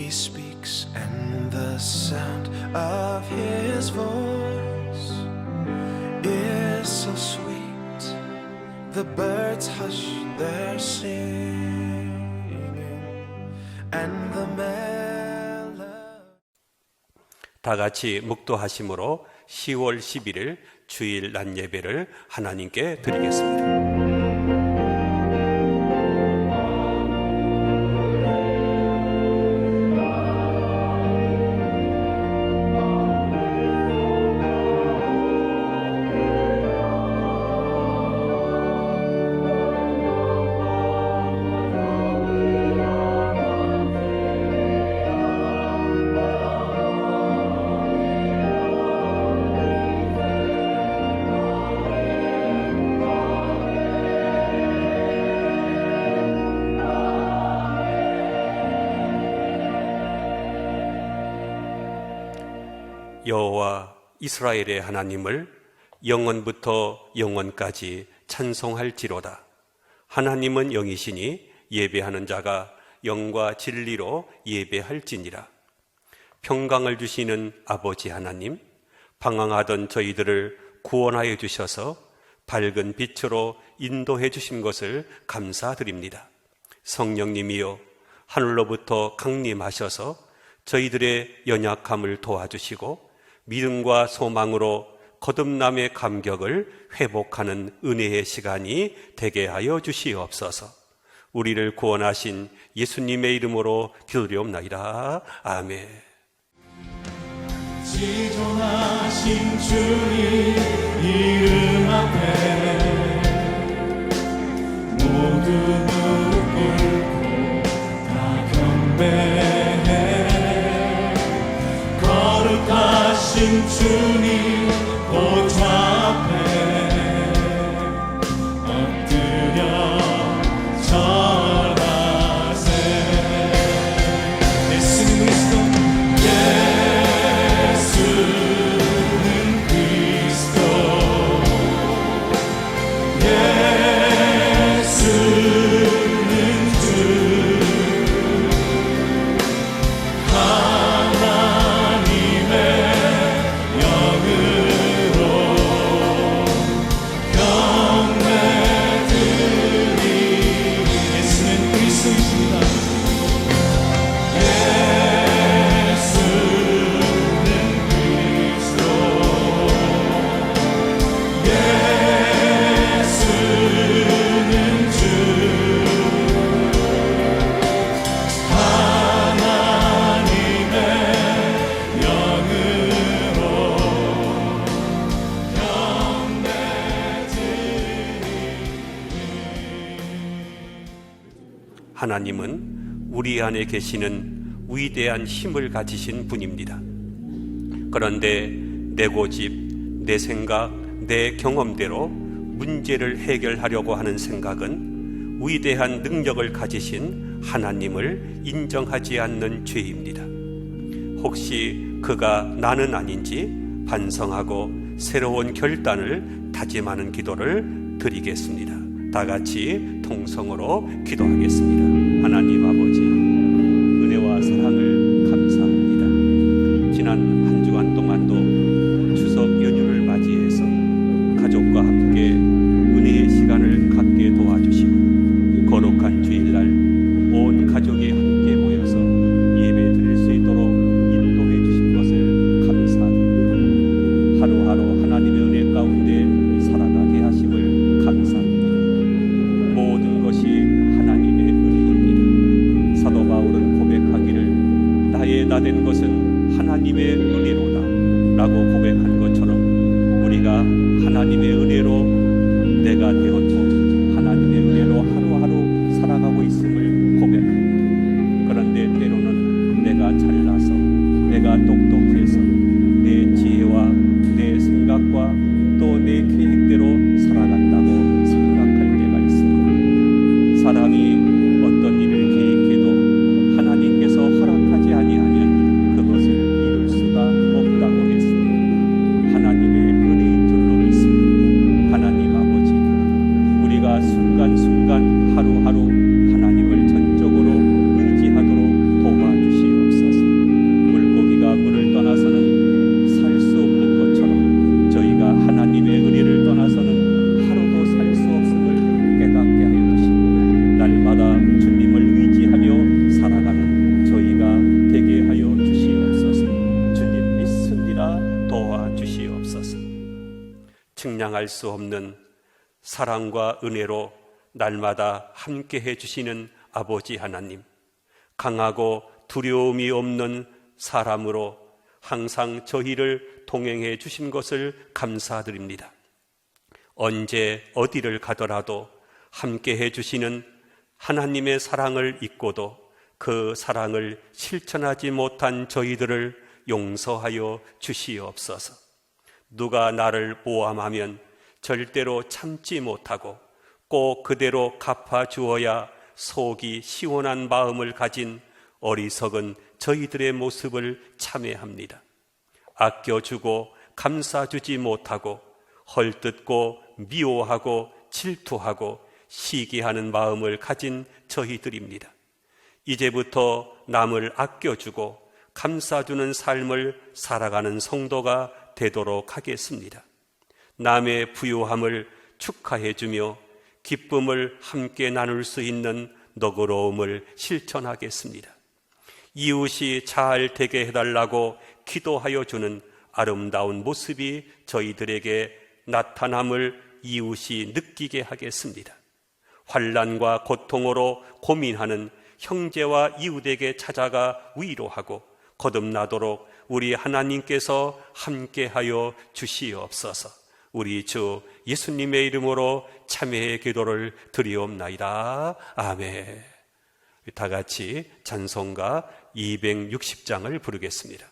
speaks and the sound of his voice is so sweet. The birds hush their singing and the melody. 다 같이 묵도하심으로 10월 11일 주일 낮 예배를 하나님께 드리겠습니다. 여호와 이스라엘의 하나님을 영원부터 영원까지 찬송할지로다. 하나님은 영이시니 예배하는 자가 영과 진리로 예배할지니라. 평강을 주시는 아버지 하나님, 방황하던 저희들을 구원하여 주셔서 밝은 빛으로 인도해 주신 것을 감사드립니다. 성령님이여, 하늘로부터 강림하셔서 저희들의 연약함을 도와주시고 믿음과 소망으로 거듭남의 감격을 회복하는 은혜의 시간이 되게 하여 주시옵소서. 우리를 구원하신 예수님의 이름으로 기도드리옵나이다. 아멘. 지존하신 주님 이름 앞에 모두 무릎 꿇고 다 경배해. 거룩하신 주님 보좌 앞에 엎드려 절하세. 예수는 그리스도, 예수는 그리스도, 예수는 주. 하나님은 우리 안에 계시는 위대한 힘을 가지신 분입니다. 그런데 내 고집, 내 생각, 내 경험대로 문제를 해결하려고 하는 생각은 위대한 능력을 가지신 하나님을 인정하지 않는 죄입니다. 혹시 그가 나는 아닌지 반성하고 새로운 결단을 다짐하는 기도를 드리겠습니다. 다 같이 통성으로 기도하겠습니다. 하나님 아버지, 은혜와 사랑을 감사합니다. 지난 한 주간 동안도 추석 연휴를 맞이해서 가족과 함께 은혜의 시간을 갖게 도와주시고 거룩한 주일날 온 가족이 함께 모여서 예배 드릴 수 있도록 인도해 주신 것을 감사드립니다. 하루하루 하나님의 은혜 가운데 살아가게 하심을 감사합니다. 모든 것이 하나님의 은혜입니다. 사도 바울은 고백하기를 나의 나된 것은 하나님의 은혜로다 라고 고백한 것처럼 우리가 하나님의 은혜로 내가 되었고 하나님의 은혜로 하루하루 살아가고 있음을 고백합니다. 그런데 때로는 내가 잘나서 내가 똑똑해서 내 지혜와 내 생각과 또 내 계획대로 살아간다고 생각할 때가 있습니다. 사람이 어떤 일을 계획해도 하나님께서 허락하지 아니하면 그것을 이룰 수가 없다고 했습니다. 하나님의 은혜인 줄로 믿습니다. 하나님 아버지, 측량할 수 없는 사랑과 은혜로 날마다 함께해 주시는 아버지 하나님, 강하고 두려움이 없는 사람으로 항상 저희를 동행해 주신 것을 감사드립니다. 언제 어디를 가더라도 함께해 주시는 하나님의 사랑을 잊고도 그 사랑을 실천하지 못한 저희들을 용서하여 주시옵소서. 누가 나를 모함하면 절대로 참지 못하고 꼭 그대로 갚아주어야 속이 시원한 마음을 가진 어리석은 저희들의 모습을 참회합니다. 아껴주고 감싸주지 못하고 헐뜯고 미워하고 질투하고 시기하는 마음을 가진 저희들입니다. 이제부터 남을 아껴주고 감싸주는 삶을 살아가는 성도가 되도록 하겠습니다. 남의 부유함을 축하해주며 기쁨을 함께 나눌 수 있는 너그러움을 실천하겠습니다. 이웃이 잘 되게 해달라고 기도하여 주는 아름다운 모습이 저희들에게 나타남을 이웃이 느끼게 하겠습니다. 환난과 고통으로 고민하는 형제와 이웃에게 찾아가 위로하고 거듭나도록 우리 하나님께서 함께하여 주시옵소서. 우리 주 예수님의 이름으로 참회의 기도를 드리옵나이다. 아멘. 다 같이 찬송가 260장을 부르겠습니다.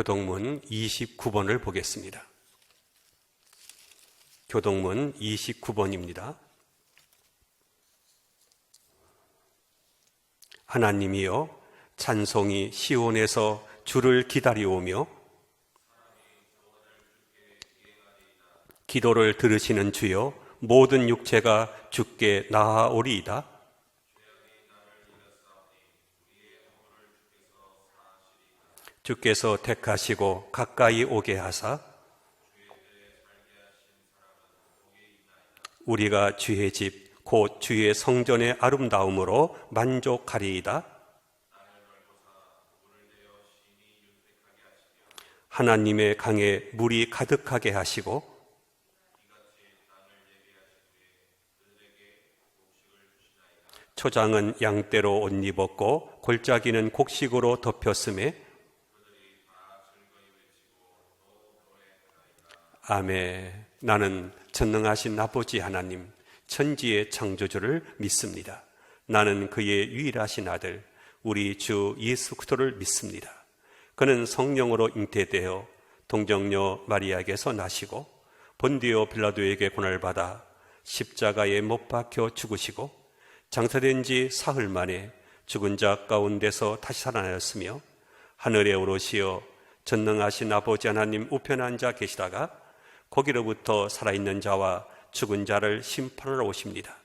교동문 29번을 보겠습니다. 교동문 29번입니다. 하나님이여, 찬송이 시온에서 주를 기다려오며 기도를 들으시는 주여, 모든 육체가 주께 나아오리이다. 주께서 택하시고 가까이 오게 하사 우리가 주의 집 곧 주의 성전의 아름다움으로 만족하리이다. 하나님의 강에 물이 가득하게 하시고 초장은 양떼로 옷 입었고 골짜기는 곡식으로 덮였음에 아멘. 나는 전능하신 아버지 하나님, 천지의 창조주를 믿습니다. 나는 그의 유일하신 아들, 우리 주 예수 그리스도를 믿습니다. 그는 성령으로 잉태되어 동정녀 마리아에게서 나시고 본디오 빌라도에게 고난받아 십자가에 못 박혀 죽으시고 장사된 지 사흘 만에 죽은 자 가운데서 다시 살아나셨으며 하늘에 오르시어 전능하신 아버지 하나님 우편에 앉아 계시다가 거기로부터 살아있는 자와 죽은 자를 심판하러 오십니다.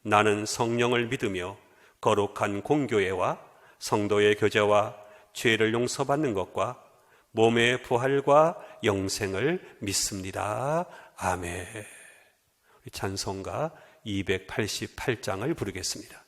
나는 성령을 믿으며 거룩한 공교회와 성도의 교제와 죄를 용서받는 것과 몸의 부활과 영생을 믿습니다. 아멘. 찬송가 288장을 부르겠습니다.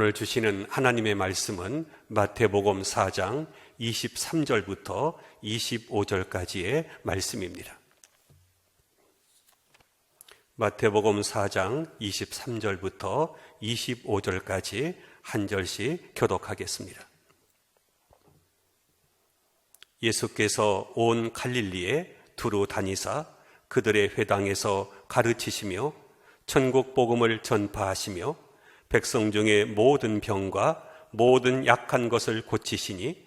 오늘 주시는 하나님의 말씀은 마태복음 4장 23절부터 25절까지의 말씀입니다. 마태복음 4장 23절부터 25절까지 한 절씩 교독하겠습니다. 예수께서 온 갈릴리에 두루 다니사 그들의 회당에서 가르치시며 천국 복음을 전파하시며 백성 중에 모든 병과 모든 약한 것을 고치시니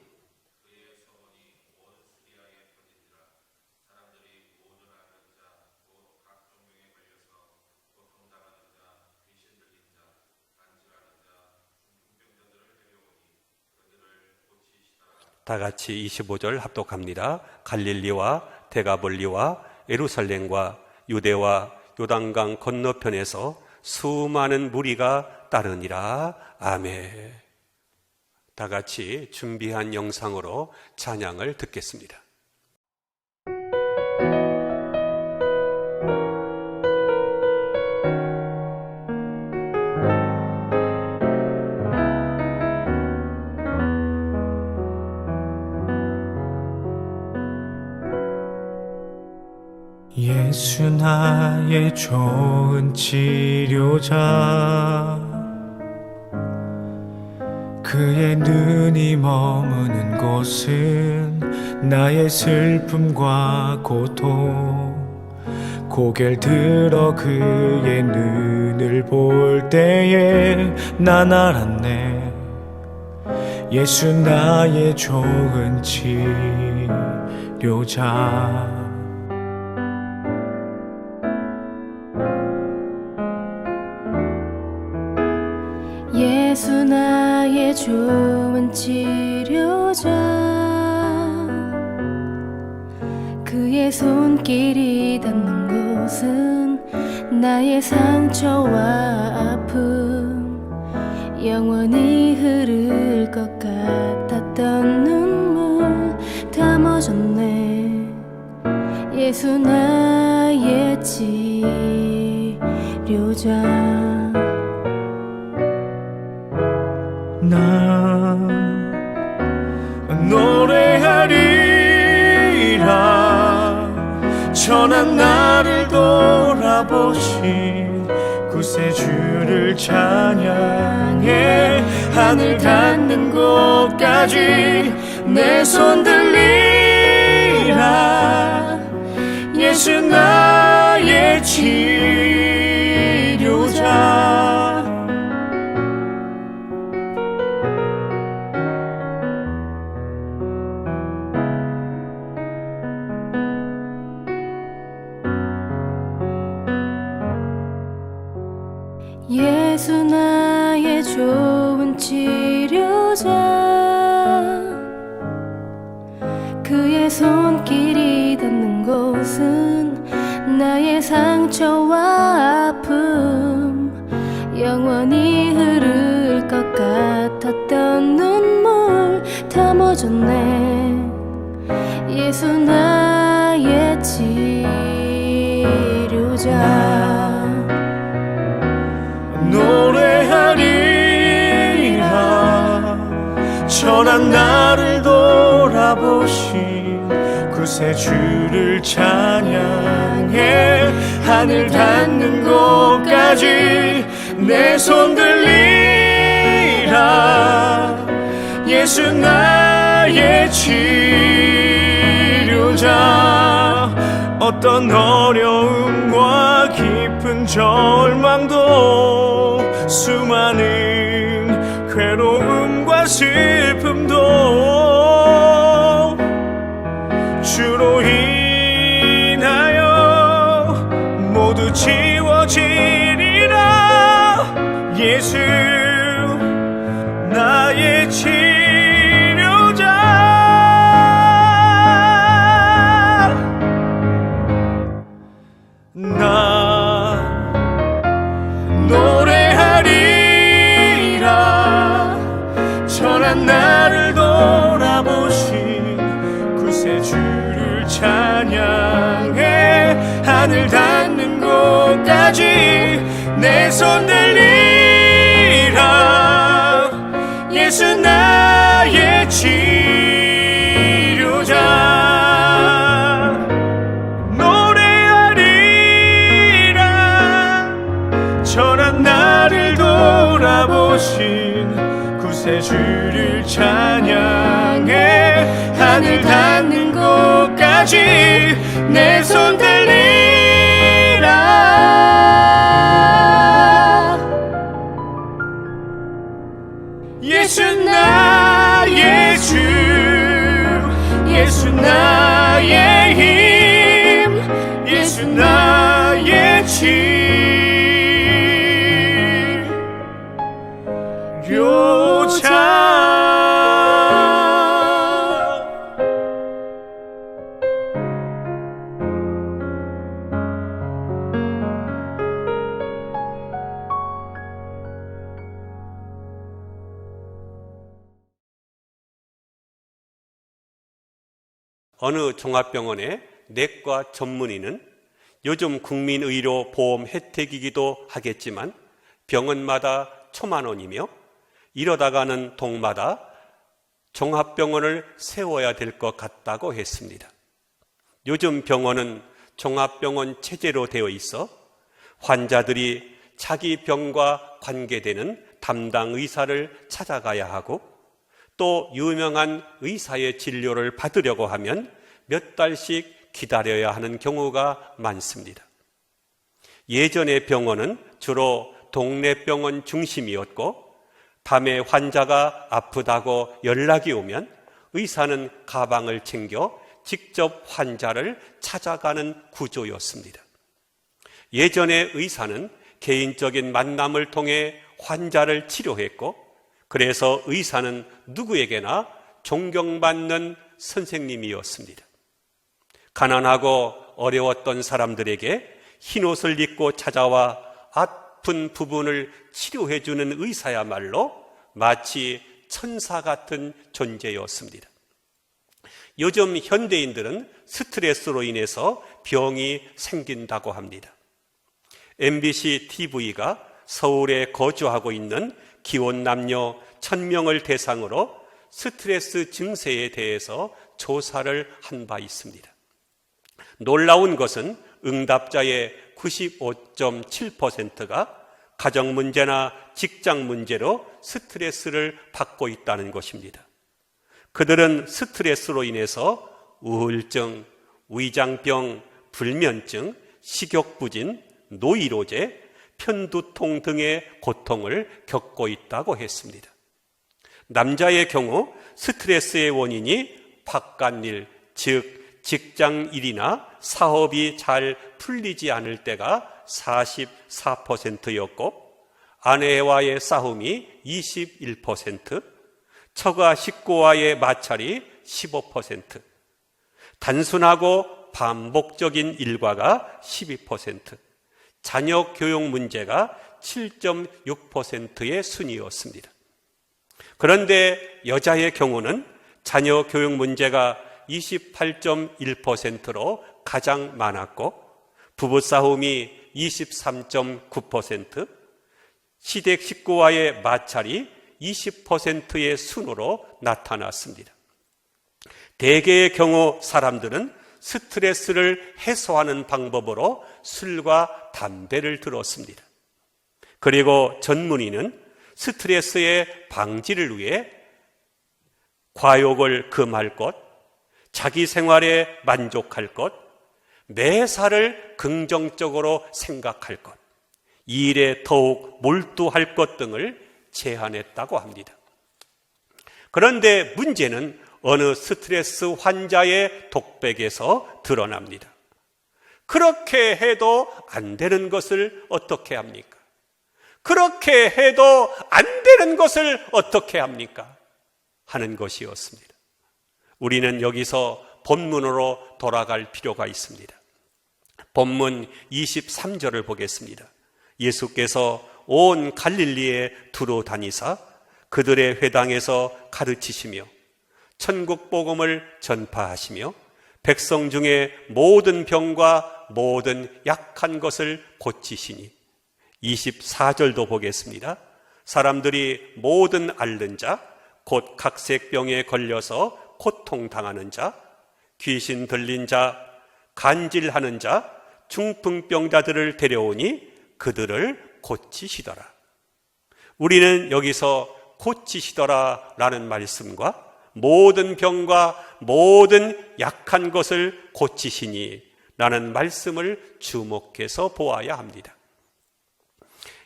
다 같이 25절 합독합니다. 갈릴리와 데가볼리와 예루살렘과 유대와 요단강 건너편에서 수많은 무리가 따르니라. 아멘. 다 같이 준비한 영상으로 찬양을 듣겠습니다. 예수 나의 좋은 치료자, 그의 눈이 머무는 곳은 나의 슬픔과 고통, 고개를 들어 그의 눈을 볼 때에 난 알았네. 예수 나의 좋은 치료자. 예수 나의 좋은 치료자, 그의 손길이 닿는 곳은 나의 상처와 아픔, 영원히 흐를 것 같았던 눈물 다 멎었네. 예수 나의 치료자. 나 노래하리라. 전한 나를 돌아보신 구세주를 찬양해. 하늘 닿는 곳까지 내 손 들리라. 예수 나의 치료자. 예수 나의 좋은 치료자, 그의 손길이 닿는 곳은 나의 상처와 아픔, 영원히 흐를 것 같았던 눈물 다 멎었네. 예수 나의 치료자. 노래하리라. 전한 나를 돌아보신 구세주를 찬양해. 하늘 닿는 곳까지 내 손 들리라. 예수 나의 치료자. 어떤 어려움과 깊은 절망도, 수많은 괴로움과 슬픔도 주로 인하여 모두 지워지리라. 예수 나의 치료자. 나 노래하리라. 전한 나를 돌아보신 구세주를 찬양해. 하늘 닿는 곳까지 내 손 들리라. 예수 나의 치료자. 노래하리라. 돌아보신 구세주를 찬양해 하늘 닿는 곳까지 내 손 들리라. 예수 나의 주, 예수 나의 힘, 예수 나의 치료자. 어느 종합병원의 내과 전문의는 요즘 국민의료보험 혜택이기도 하겠지만 병원마다 초만 원이며 이러다가는 동마다 종합병원을 세워야 될 것 같다고 했습니다. 요즘 병원은 종합병원 체제로 되어 있어 환자들이 자기 병과 관계되는 담당 의사를 찾아가야 하고 또 유명한 의사의 진료를 받으려고 하면 몇 달씩 기다려야 하는 경우가 많습니다. 예전의 병원은 주로 동네 병원 중심이었고 밤에 환자가 아프다고 연락이 오면 의사는 가방을 챙겨 직접 환자를 찾아가는 구조였습니다. 예전의 의사는 개인적인 만남을 통해 환자를 치료했고 그래서 의사는 누구에게나 존경받는 선생님이었습니다. 가난하고 어려웠던 사람들에게 흰옷을 입고 찾아와 아픈 부분을 치료해주는 의사야말로 마치 천사 같은 존재였습니다. 요즘 현대인들은 스트레스로 인해서 병이 생긴다고 합니다. MBC TV가 서울에 거주하고 있는 기혼 남녀 1000명을 대상으로 스트레스 증세에 대해서 조사를 한 바 있습니다. 놀라운 것은 응답자의 95.7%가 가정 문제나 직장 문제로 스트레스를 받고 있다는 것입니다. 그들은 스트레스로 인해서 우울증, 위장병, 불면증, 식욕부진, 노이로제, 편두통 등의 고통을 겪고 있다고 했습니다. 남자의 경우 스트레스의 원인이 바깥일, 즉 직장일이나 사업이 잘 풀리지 않을 때가 44%였고 아내와의 싸움이 21%, 처가 식구와의 마찰이 15%, 단순하고 반복적인 일과가 12%, 자녀 교육 문제가 7.6%의 순이었습니다. 그런데 여자의 경우는 자녀 교육 문제가 28.1%로 가장 많았고 부부싸움이 23.9%, 시댁 식구와의 마찰이 20%의 순으로 나타났습니다. 대개의 경우 사람들은 스트레스를 해소하는 방법으로 술과 담배를 들었습니다. 그리고 전문의는 스트레스의 방지를 위해 과욕을 금할 것, 자기 생활에 만족할 것, 매사를 긍정적으로 생각할 것, 일에 더욱 몰두할 것 등을 제안했다고 합니다. 그런데 문제는 어느 스트레스 환자의 독백에서 드러납니다. 그렇게 해도 안 되는 것을 어떻게 합니까? 그렇게 해도 안 되는 것을 어떻게 합니까? 하는 것이었습니다. 우리는 여기서 본문으로 돌아갈 필요가 있습니다. 본문 23절을 보겠습니다. 예수께서 온 갈릴리에 두루 다니사 그들의 회당에서 가르치시며 천국 복음을 전파하시며 백성 중에 모든 병과 모든 약한 것을 고치시니 24절도 보겠습니다. 사람들이 모든 앓는 자, 곧 각색병에 걸려서 고통당하는 자, 귀신 들린 자, 간질하는 자, 중풍병자들을 데려오니 그들을 고치시더라. 우리는 여기서 고치시더라 라는 말씀과 모든 병과 모든 약한 것을 고치시니 라는 말씀을 주목해서 보아야 합니다.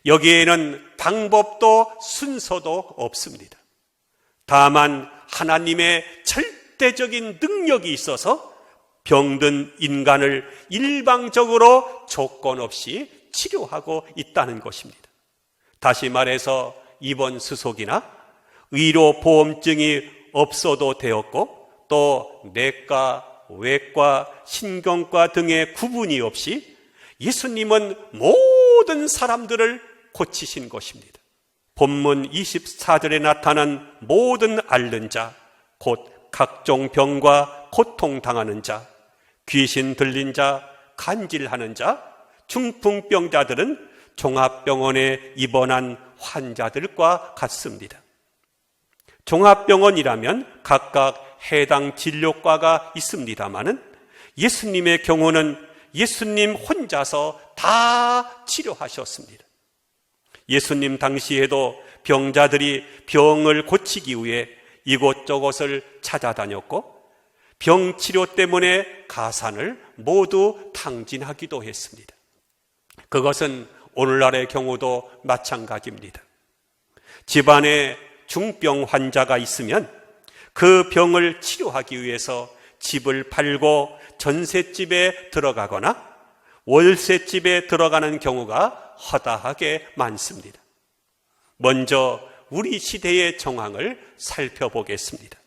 여기에는 방법도 순서도 없습니다. 다만 하나님의 절대적인 능력이 있어서 병든 인간을 일방적으로 조건 없이 치료하고 있다는 것입니다. 다시 말해서 입원 수속이나 의료보험증이 없어도 되었고 또 내과, 외과, 신경과 등의 구분이 없이 예수님은 모든 사람들을 고치신 것입니다. 본문 24절에 나타난 모든 앓는 자, 곧 각종 병과 고통당하는 자, 귀신 들린 자, 간질하는 자, 중풍병자들은 종합병원에 입원한 환자들과 같습니다. 종합병원이라면 각각 해당 진료과가 있습니다마는 예수님의 경우는 예수님 혼자서 다 치료하셨습니다. 예수님 당시에도 병자들이 병을 고치기 위해 이곳저곳을 찾아다녔고 병치료 때문에 가산을 모두 탕진하기도 했습니다. 그것은 오늘날의 경우도 마찬가지입니다. 집안에 중병 환자가 있으면 그 병을 치료하기 위해서 집을 팔고 전셋집에 들어가거나 월세집에 들어가는 경우가 허다하게 많습니다. 먼저 우리 시대의 정황을 살펴보겠습니다.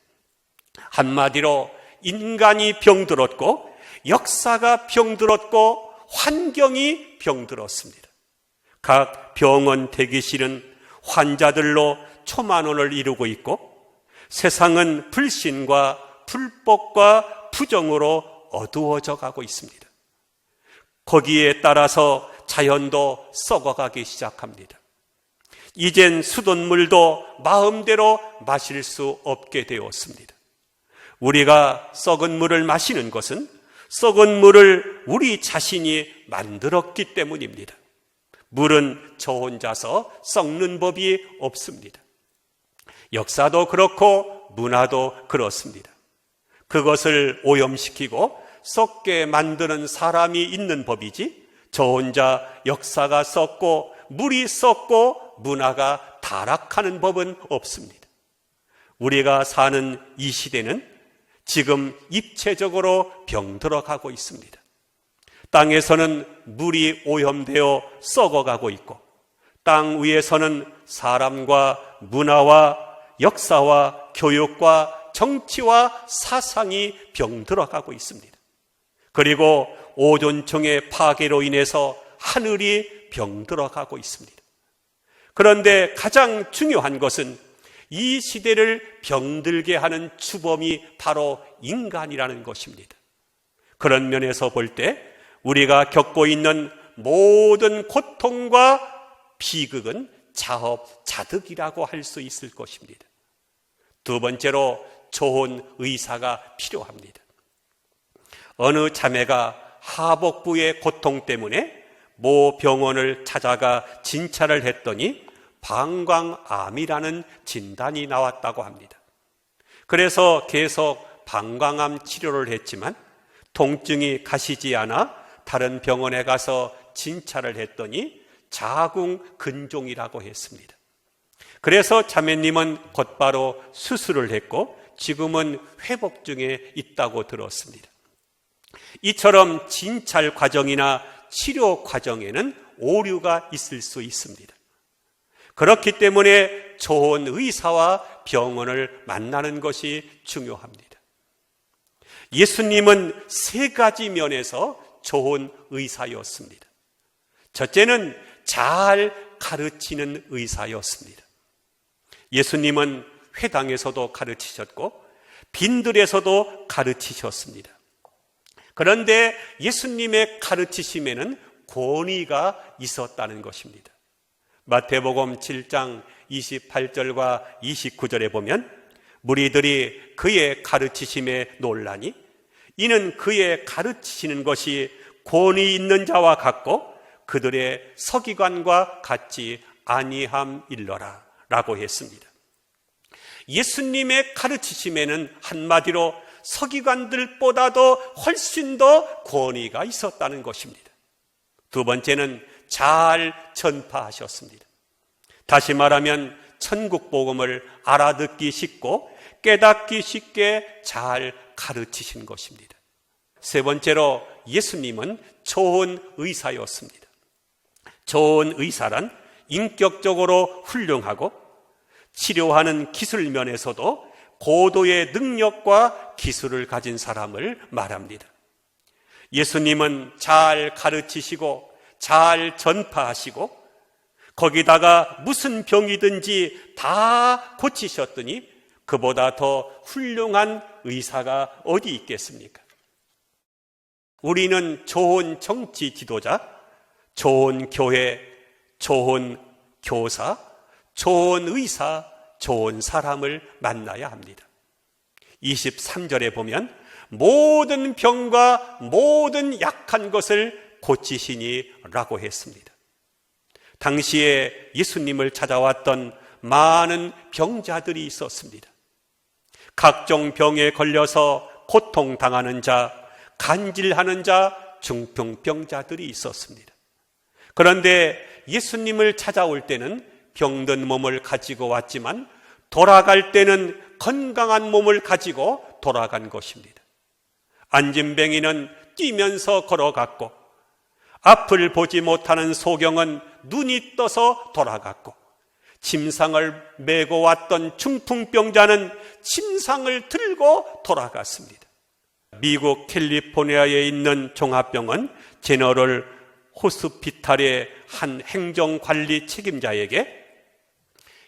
한마디로 인간이 병들었고 역사가 병들었고 환경이 병들었습니다. 각 병원 대기실은 환자들로 초만원을 이루고 있고 세상은 불신과 불법과 부정으로 어두워져 가고 있습니다. 거기에 따라서 자연도 썩어가기 시작합니다. 이젠 수돗물도 마음대로 마실 수 없게 되었습니다. 우리가 썩은 물을 마시는 것은 썩은 물을 우리 자신이 만들었기 때문입니다. 물은 저 혼자서 썩는 법이 없습니다. 역사도 그렇고 문화도 그렇습니다. 그것을 오염시키고 썩게 만드는 사람이 있는 법이지 저 혼자 역사가 썩고 물이 썩고 문화가 타락하는 법은 없습니다. 우리가 사는 이 시대는 지금 입체적으로 병들어가고 있습니다. 땅에서는 물이 오염되어 썩어가고 있고 땅 위에서는 사람과 문화와 역사와 교육과 정치와 사상이 병들어가고 있습니다. 그리고 오존층의 파괴로 인해서 하늘이 병들어가고 있습니다. 그런데 가장 중요한 것은 이 시대를 병들게 하는 주범이 바로 인간이라는 것입니다. 그런 면에서 볼 때 우리가 겪고 있는 모든 고통과 비극은 자업자득이라고 할 수 있을 것입니다. 두 번째로 좋은 의사가 필요합니다. 어느 자매가 하복부의 고통 때문에 모 병원을 찾아가 진찰을 했더니 방광암이라는 진단이 나왔다고 합니다. 그래서 계속 방광암 치료를 했지만 통증이 가시지 않아 다른 병원에 가서 진찰을 했더니 자궁근종이라고 했습니다. 그래서 자매님은 곧바로 수술을 했고 지금은 회복 중에 있다고 들었습니다. 이처럼 진찰 과정이나 치료 과정에는 오류가 있을 수 있습니다. 그렇기 때문에 좋은 의사와 병원을 만나는 것이 중요합니다. 예수님은 세 가지 면에서 좋은 의사였습니다. 첫째는 잘 가르치는 의사였습니다. 예수님은 회당에서도 가르치셨고 빈들에서도 가르치셨습니다. 그런데 예수님의 가르치심에는 권위가 있었다는 것입니다. 마태복음 7장 28절과 29절에 보면 무리들이 그의 가르치심에 놀라니 이는 그의 가르치시는 것이 권위 있는 자와 같고 그들의 서기관과 같지 아니함일러라 라고 했습니다. 예수님의 가르치심에는 한마디로 서기관들보다도 훨씬 더 권위가 있었다는 것입니다. 두 번째는 잘 전파하셨습니다. 다시 말하면 천국 복음을 알아듣기 쉽고 깨닫기 쉽게 잘 가르치신 것입니다. 세 번째로 예수님은 좋은 의사였습니다. 좋은 의사란 인격적으로 훌륭하고 치료하는 기술 면에서도 고도의 능력과 기술을 가진 사람을 말합니다. 예수님은 잘 가르치시고 잘 전파하시고 거기다가 무슨 병이든지 다 고치셨더니 그보다 더 훌륭한 의사가 어디 있겠습니까? 우리는 좋은 정치 지도자, 좋은 교회, 좋은 교사, 좋은 의사, 좋은 사람을 만나야 합니다. 23절에 보면 모든 병과 모든 약한 것을 고치시니 라고 했습니다. 당시에 예수님을 찾아왔던 많은 병자들이 있었습니다. 각종 병에 걸려서 고통당하는 자, 간질하는 자, 중풍병자들이 있었습니다. 그런데 예수님을 찾아올 때는 병든 몸을 가지고 왔지만 돌아갈 때는 건강한 몸을 가지고 돌아간 것입니다. 안진뱅이는 뛰면서 걸어갔고 앞을 보지 못하는 소경은 눈이 떠서 돌아갔고 침상을 메고 왔던 중풍병자는 침상을 들고 돌아갔습니다. 미국 캘리포니아에 있는 종합병원 제너럴 호스피탈의 한 행정관리 책임자에게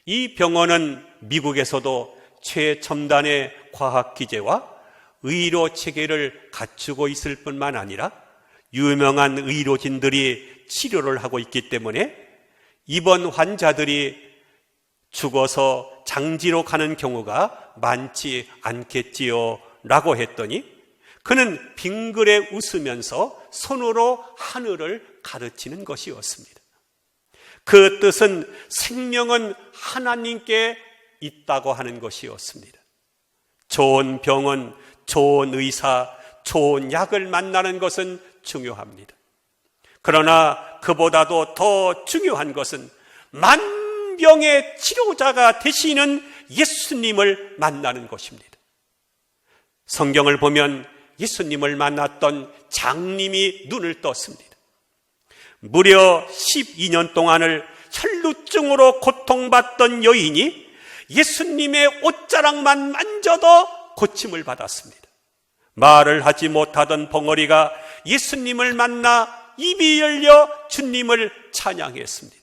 이 병원은 미국에서도 최첨단의 과학 기제와 의료 체계를 갖추고 있을 뿐만 아니라 유명한 의료진들이 치료를 하고 있기 때문에 입원 환자들이 죽어서 장지로 가는 경우가 많지 않겠지요 라고 했더니 그는 빙그레 웃으면서 손으로 하늘을 가르치는 것이었습니다. 그 뜻은 생명은 하나님께 있다고 하는 것이었습니다. 좋은 병원, 좋은 의사, 좋은 약을 만나는 것은 중요합니다. 그러나 그보다도 더 중요한 것은 만병의 치료자가 되시는 예수님을 만나는 것입니다. 성경을 보면 예수님을 만났던 장님이 눈을 떴습니다. 무려 12년 동안을 혈루증으로 고통받던 여인이 예수님의 옷자락만 만져도 고침을 받았습니다. 말을 하지 못하던 벙어리가 예수님을 만나 입이 열려 주님을 찬양했습니다.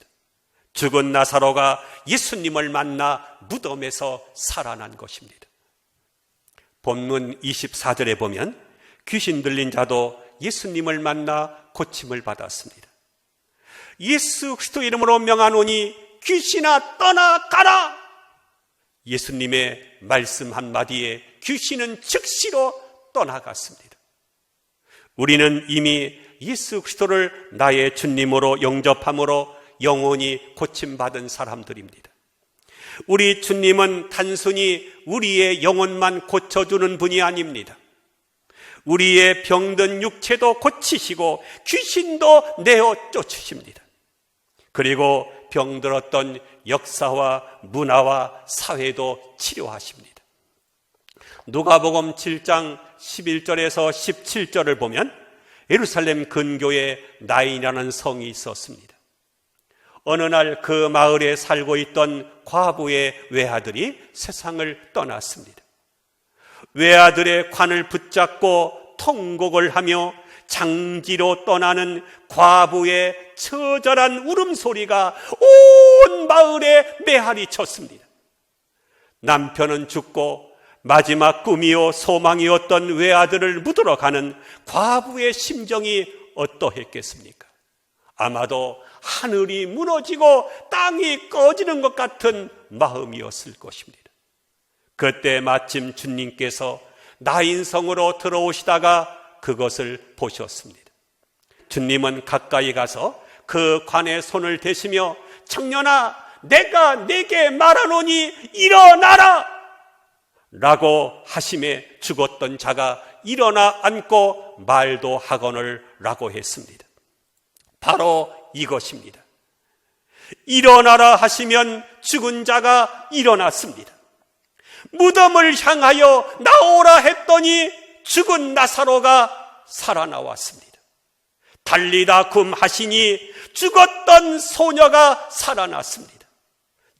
죽은 나사로가 예수님을 만나 무덤에서 살아난 것입니다. 본문 24절에 보면 귀신 들린 자도 예수님을 만나 고침을 받았습니다. 예수 그리스도 이름으로 명하노니 귀신아 떠나가라! 예수님의 말씀 한마디에 귀신은 즉시로 떠나갔습니다. 우리는 이미 예수 그리스도를 나의 주님으로 영접함으로 영원히 고침받은 사람들입니다. 우리 주님은 단순히 우리의 영혼만 고쳐주는 분이 아닙니다. 우리의 병든 육체도 고치시고 귀신도 내어 쫓으십니다. 그리고 병들었던 역사와 문화와 사회도 치료하십니다. 누가복음 7장 11절에서 17절을 보면 예루살렘 근교에 나인이라는 성이 있었습니다. 어느 날 그 마을에 살고 있던 과부의 외아들이 세상을 떠났습니다. 외아들의 관을 붙잡고 통곡을 하며 장지로 떠나는 과부의 처절한 울음소리가 온 마을에 메아리 쳤습니다. 남편은 죽고 마지막 꿈이요 소망이었던 외아들을 묻으러 가는 과부의 심정이 어떠했겠습니까? 아마도 하늘이 무너지고 땅이 꺼지는 것 같은 마음이었을 것입니다. 그때 마침 주님께서 나인성으로 들어오시다가 그것을 보셨습니다. 주님은 가까이 가서 그 관에 손을 대시며 청년아, 내가 내게 말하노니 일어나라 라고 하심에 죽었던 자가 일어나 앉고 말도 하거늘 라고 했습니다. 바로 이것입니다. 일어나라 하시면 죽은 자가 일어났습니다. 무덤을 향하여 나오라 했더니 죽은 나사로가 살아나왔습니다. 달리다 굼 하시니 죽었던 소녀가 살아났습니다.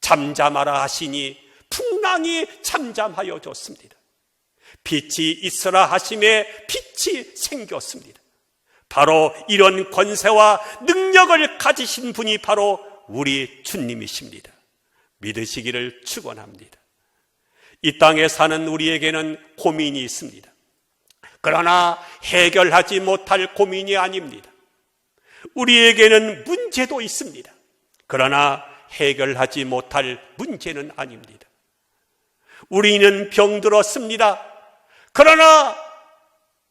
잠잠하라 하시니 풍랑이 잠잠하여 졌습니다. 빛이 있으라 하심에 빛이 생겼습니다. 바로 이런 권세와 능력을 가지신 분이 바로 우리 주님이십니다. 믿으시기를 축원합니다. 이 땅에 사는 우리에게는 고민이 있습니다. 그러나 해결하지 못할 고민이 아닙니다. 우리에게는 문제도 있습니다. 그러나 해결하지 못할 문제는 아닙니다. 우리는 병들었습니다. 그러나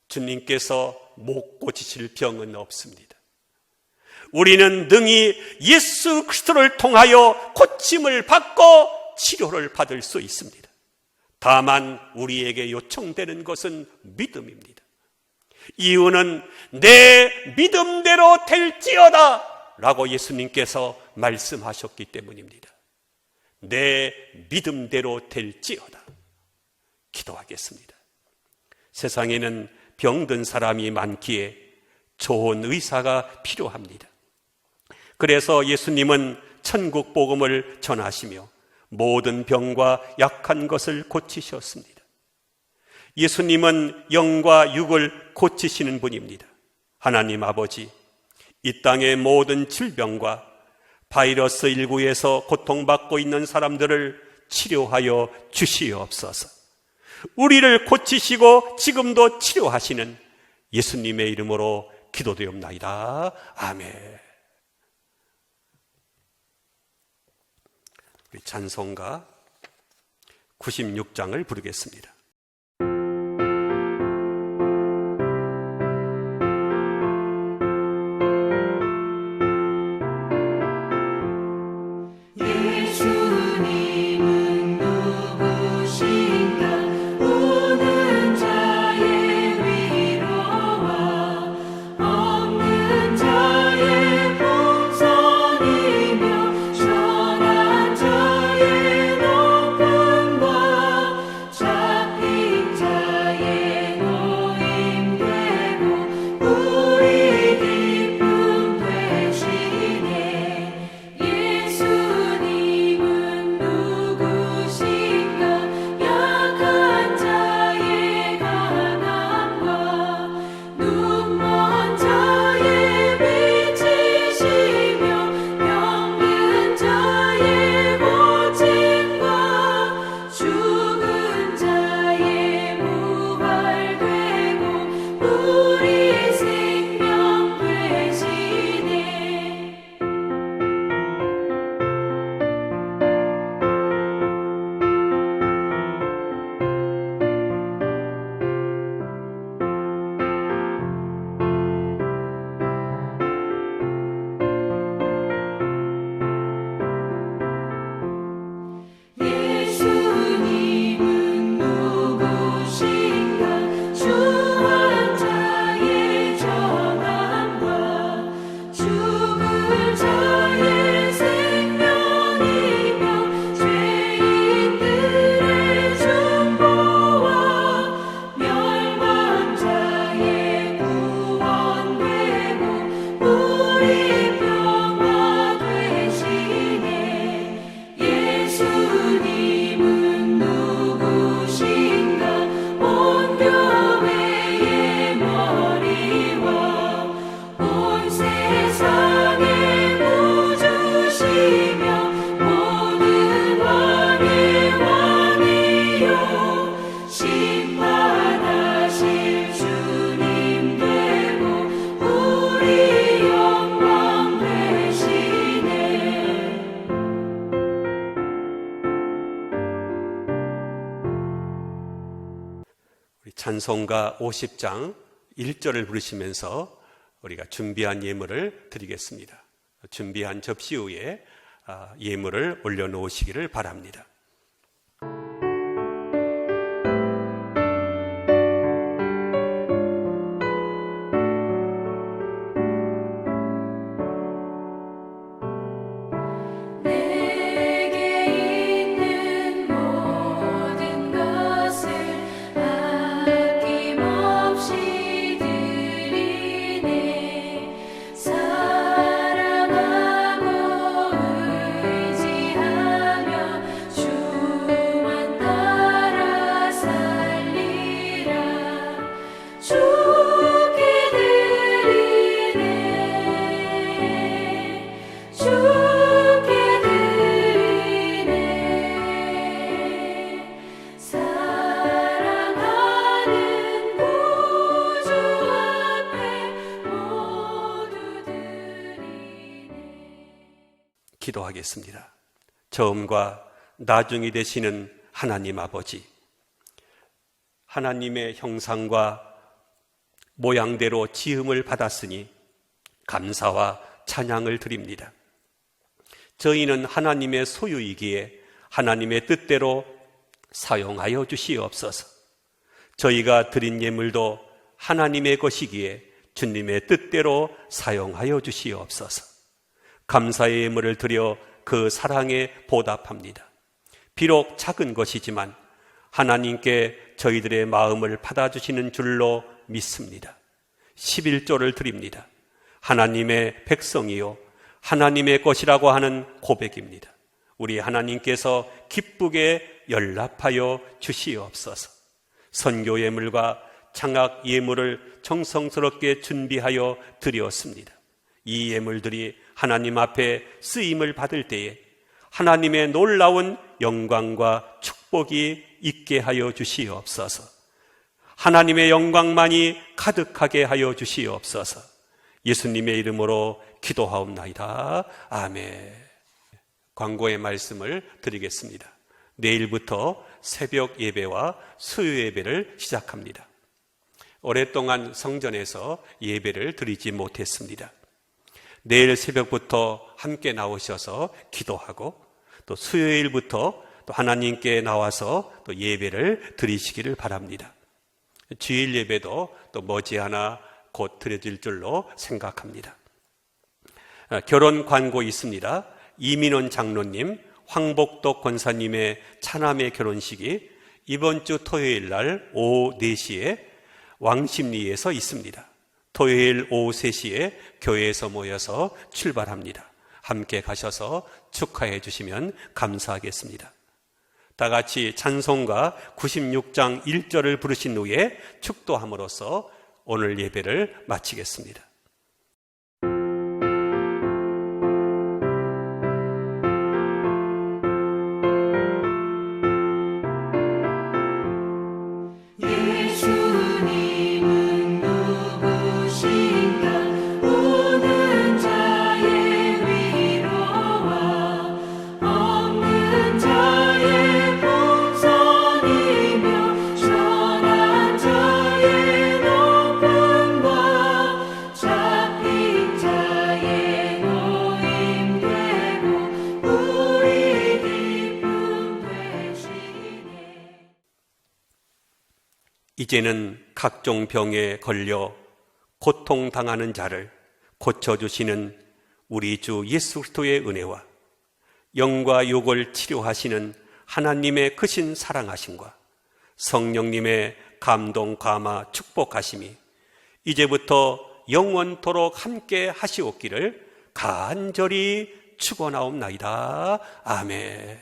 주님께서 못 고치실 병은 없습니다. 우리는 능히 예수 그리스도를 통하여 고침을 받고 치료를 받을 수 있습니다. 다만 우리에게 요청되는 것은 믿음입니다. 이유는 내 믿음대로 될지어다 라고 예수님께서 말씀하셨기 때문입니다. 내 믿음대로 될지어다. 기도하겠습니다. 세상에는 병든 사람이 많기에 좋은 의사가 필요합니다. 그래서 예수님은 천국 복음을 전하시며 모든 병과 약한 것을 고치셨습니다. 예수님은 영과 육을 고치시는 분입니다. 하나님 아버지, 이 땅의 모든 질병과 바이러스 19에서 고통받고 있는 사람들을 치료하여 주시옵소서. 우리를 고치시고 지금도 치료하시는 예수님의 이름으로 기도드리옵나이다. 아멘. 우리 찬송가 96장을 부르겠습니다. 찬송가 50장 1절을 부르시면서 우리가 준비한 예물을 드리겠습니다. 준비한 접시 위에 예물을 올려놓으시기를 바랍니다. 내게 있는 모든 것을 아낌없이 드리네. 사랑하고 의지하며 주만 따라 살리라. 주께 드리네. 주께 드리네. 사랑하는 구주 앞에 모두 드리네. 기도하겠습니다. 처음과 나중이 되시는 하나님 아버지, 하나님의 형상과 모양대로 지음을 받았으니 감사와 찬양을 드립니다. 저희는 하나님의 소유이기에 하나님의 뜻대로 사용하여 주시옵소서. 저희가 드린 예물도 하나님의 것이기에 주님의 뜻대로 사용하여 주시옵소서. 감사의 예물을 드려 그 사랑에 보답합니다. 비록 작은 것이지만 하나님께 저희들의 마음을 받아주시는 줄로 믿습니다. 11조를 드립니다. 하나님의 백성이요 하나님의 것이라고 하는 고백입니다. 우리 하나님께서 기쁘게 연락하여 주시옵소서. 선교 예물과 장학 예물을 정성스럽게 준비하여 드렸습니다. 이 예물들이 하나님 앞에 쓰임을 받을 때에 하나님의 놀라운 영광과 축복이 있게 하여 주시옵소서. 하나님의 영광만이 가득하게 하여 주시옵소서. 예수님의 이름으로 기도하옵나이다. 아멘. 광고의 말씀을 드리겠습니다. 내일부터 새벽 예배와 수요 예배를 시작합니다. 오랫동안 성전에서 예배를 드리지 못했습니다. 내일 새벽부터 함께 나오셔서 기도하고 또 수요일부터 또 하나님께 나와서 또 예배를 드리시기를 바랍니다. 주일 예배도 또 머지않아 곧 드려질 줄로 생각합니다. 결혼 광고 있습니다. 이민원 장로님, 황복덕 권사님의 차남의 결혼식이 이번 주 토요일 날 오후 4시에 왕십리에서 있습니다. 토요일 오후 3시에 교회에서 모여서 출발합니다. 함께 가셔서 축하해 주시면 감사하겠습니다. 다 같이 찬송가 96장 1절을 부르신 후에 축도함으로써 오늘 예배를 마치겠습니다. 예수님은 누구신가? 우는 자의 위로와 없는 자의 풍성이며 선한 자의 높음과 잡힌 자의 노임되고 우리 기쁨 되시네. 이제는 각종 병에 걸려 고통당하는 자를 고쳐주시는 우리 주 예수 그리스도의 은혜와 영과 육을 치료하시는 하나님의 크신 사랑하심과 성령님의 감동, 감화, 축복하심이 이제부터 영원토록 함께 하시옵기를 간절히 축원하옵나이다. 아멘.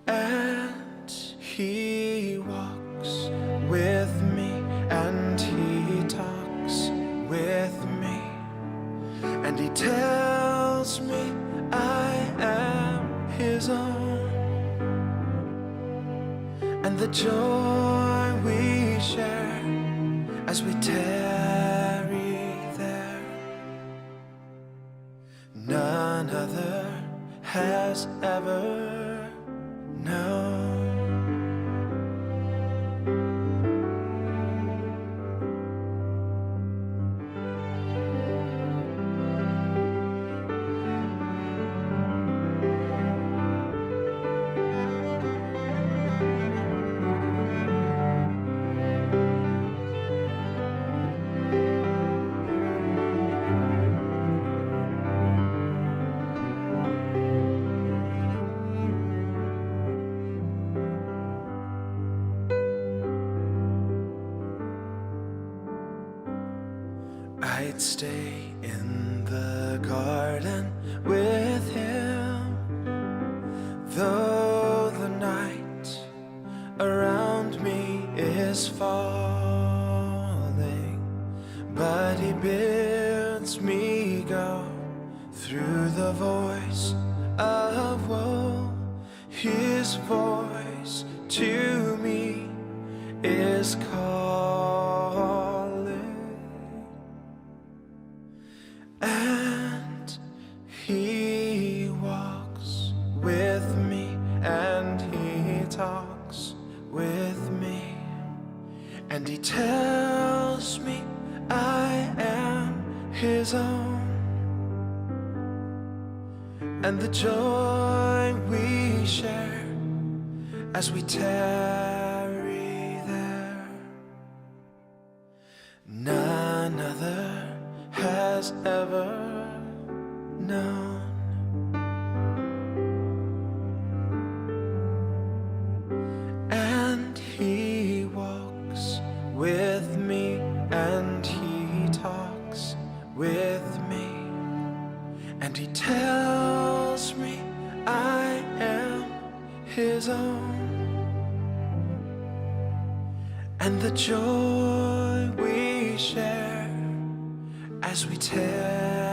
And he walks with me, and he talks with me, and he tells me I am his own, and the joy we share as we tarry there, none other has ever known. I'd stay in the garden with him, though the night around me is falling, but he bids me go through the voice of woe. His voice to me is calling, and he walks with me, and he talks with me, and he tells me I am his own, and the joy we share as we tarry there, none other has ever known. And he walks with me, and he talks with me, and he tells me I am his own, and the joy we share as we tarry